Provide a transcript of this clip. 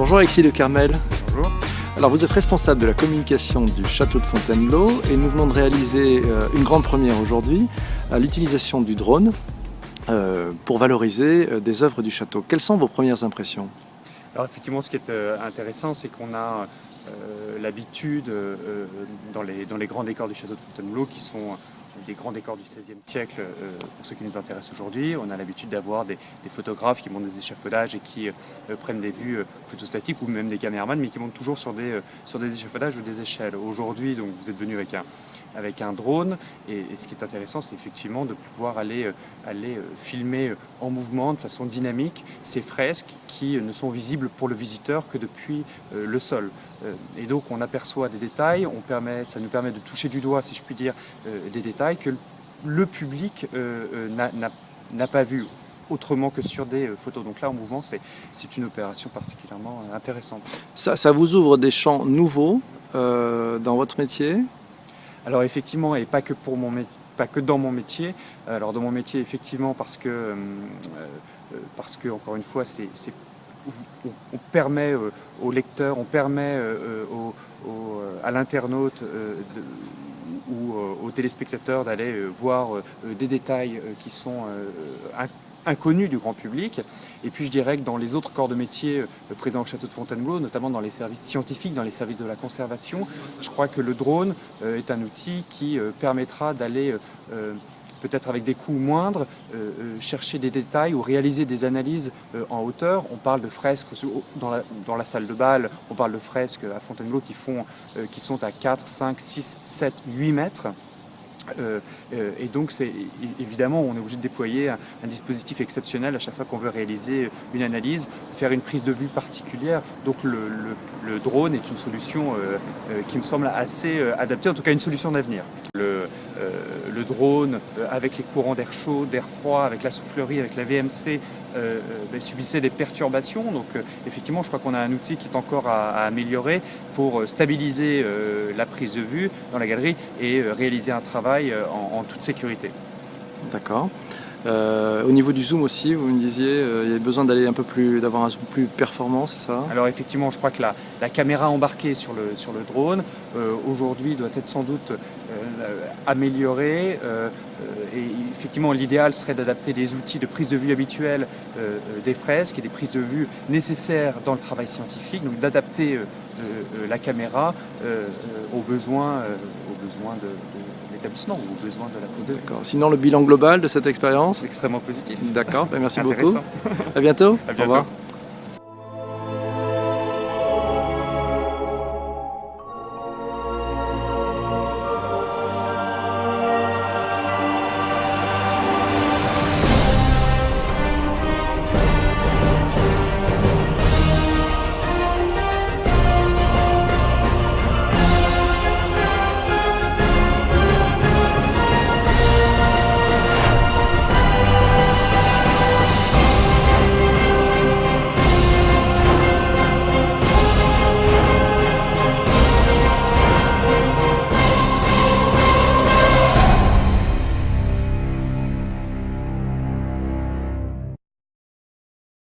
Bonjour Alexis de Carmel. Bonjour. Alors vous êtes responsable de la communication du château de Fontainebleau et nous venons de réaliser une grande première aujourd'hui, l'utilisation du drone pour valoriser des œuvres du château. Quelles sont vos premières impressions? Alors effectivement, ce qui est intéressant, c'est qu'on a l'habitude dans les grands décors du château de Fontainebleau, qui sont des grands décors du XVIe siècle, pour ceux qui nous intéressent aujourd'hui. On a l'habitude d'avoir des photographes qui montent des échafaudages et qui prennent des vues plutôt statiques, ou même des caméramans, mais qui montent toujours sur des échafaudages ou des échelles. Aujourd'hui, donc, vous êtes venu avec un drone, et ce qui est intéressant, c'est effectivement de pouvoir aller filmer en mouvement, de façon dynamique, ces fresques qui ne sont visibles pour le visiteur que depuis le sol. Et donc on aperçoit des détails, ça nous permet de toucher du doigt, si je puis dire, des détails que le public n'a pas vu autrement que sur des photos. Donc là, en mouvement, c'est une opération particulièrement intéressante. Ça vous ouvre des champs nouveaux dans votre métier? Alors effectivement, et pas que dans mon métier. Alors dans mon métier, effectivement, parce que encore une fois, on permet au lecteur, on permet à l'internaute ou aux téléspectateurs d'aller voir des détails qui sont inconnus du grand public. Et puis je dirais que dans les autres corps de métier présents au château de Fontainebleau, notamment dans les services scientifiques, dans les services de la conservation, je crois que le drone est un outil qui permettra d'aller peut-être avec des coûts moindres, chercher des détails ou réaliser des analyses en hauteur. On parle de fresques dans la salle de bal, on parle de fresques à Fontainebleau qui sont à 4, 5, 6, 7, 8 mètres. Et donc évidemment on est obligé de déployer un dispositif exceptionnel à chaque fois qu'on veut réaliser une analyse, faire une prise de vue particulière. Donc le drone est une solution qui me semble assez adaptée, en tout cas une solution d'avenir. Le drone avec les courants d'air chaud, d'air froid, avec la soufflerie, avec la VMC subissait des perturbations. Donc effectivement je crois qu'on a un outil qui est encore à améliorer pour stabiliser la prise de vue dans la galerie et réaliser un travail en toute sécurité. D'accord. Au niveau du zoom aussi, vous me disiez, il y a besoin d'avoir un zoom plus performant, c'est ça? Alors effectivement, je crois que la caméra embarquée sur le drone, aujourd'hui, doit être sans doute améliorée. Et effectivement, l'idéal serait d'adapter les outils de prise de vue habituels des fresques et des prises de vue nécessaires dans le travail scientifique, donc d'adapter la caméra aux besoins de l'établissement ou aux besoins de la prise de vue. D'accord. Sinon, le bilan global de cette expérience? Extrêmement positif. D'accord, merci beaucoup. Intéressant. À bientôt. À bientôt. Au revoir.